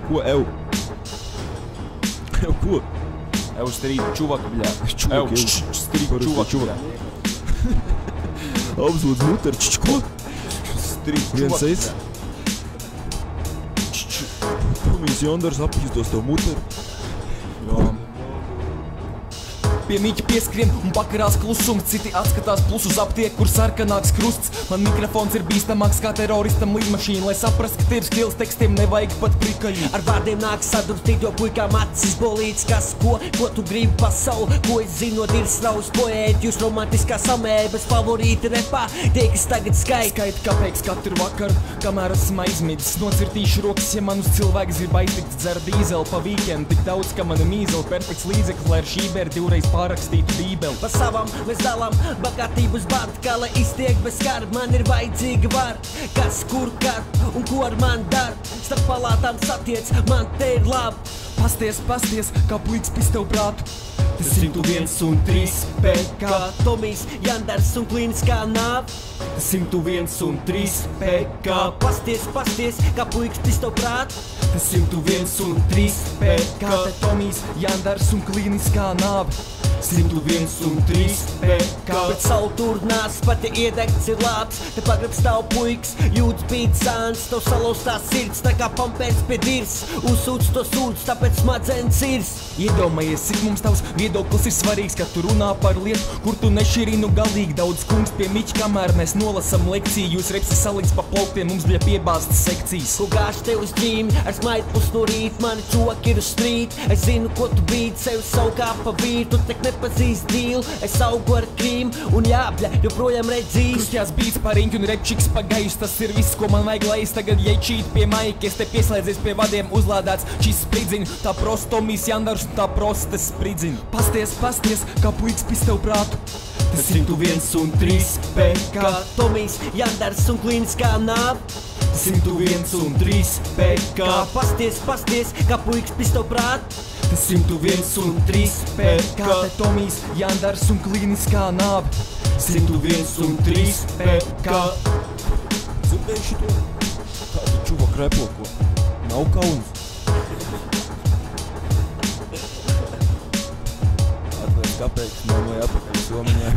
Ko, ev? Ev, ko? Evo starý čuvak, bļā. Čuvak, Evo, starý čuvak, bļā. Apzūdz muter, ko? Starý Viens čuvak, es. Tomijs Jandars apīstos tev muter. Jā. Pie Miķa pieskrien un pakarās klusums, citi atskatās plus uz aptieku, kur sarkanāks krusts. Man mikrofons ir bīstamāks kā teroristam lidmašīna, lai saprast, ka tirgus stils tekstiem nevajag pat prikaļi. Ar vārdiem nāk sadurstīt, jo puikām acis bolīts, kas ko tu gribi pasauli, ko es zinu, ir straus poēti, jūs romantiskā samēbas favorīti repā, tie, kas tagad Skaita kapeiks katru vakaru, kamēr esmu aizmidzis, nocirtīšu rokas, ja man uz cilvēks grib aiztikt dzer dīzeli pa weekendu, tik daudz, ka mana mīzeli perfekts līdzeklis, lai ar šībēr divreiz pārakstītu bībeli. Pa savam mēs dalām bagātības bārdu, kā lai iztiek bez kara. Man ir vajadzīga var, kas kur kar un ko ar man dar. Starp palātām satiec, man te ir labi. Pasties, kā puiks pis tev prātu. Tas 101 un 3 PK. Tomijs Jandars un klīniskā nāve. Tas 101 un 3 PK. Pasties, kā puiks pis tev prātu. Tas 101 un 3 PK. Te Tomijs Jandars un klīniskā nāve. 101 un 3 PK. Bet savu turnās, pat ja iedegts ir labs. Te pagrab stāv puiks, jūtas bīt sāns. Tev salauztās sirds, tā kā pampērs pie dirs. Uzsūc to sūdz, tāpēc smadzenes sirs. Iedomājies, cik mums tavs viedoklis ir svarīgs, kad tu runā par lietu, kur tu nešķirinu galīgi. Daudz kungs pie Miķa, kamēr mēs nolasam lekciju. Jūs repsi salikts pa plauktiem, mums bija piebāztas sekcijas. Ko gāž tev uz ģīmi, ar smaidu pus no rīt. Mani čoki ir uz strīt, es zinu, ko tu bīdi. Sevi savu kā pa vīru, tu tek nepazīst dīlu. Es augu ar krīmu un jābļa, joprojām redzīs. Krustjās bīts par riņķi un repčiks pagājus. Tas ir viss, ko man vajag, lai es tagad iečīt pie maika. Es te pieslēdzies pie vadiem, uzlādāts šis spridziņu. Tā prosta Tomijs Jandars un tā prosta spridziņu. Pasties, kā puiks pis tev prātu. Tas 101 un 3 PK. Tomijs Jandars un klīniskā nāve. 101 un 3 PK. Pasties, kā puiks pis tev prātu. Tas 101 un 3 PK. Te Tomijs Jandars un klīniskā nāve. 101 un 3 PK. Dzirdēju šito? Kādu čuvak repo, ko? Nav kauns. Atliek kapeiks, mammai apakaļ somiņai.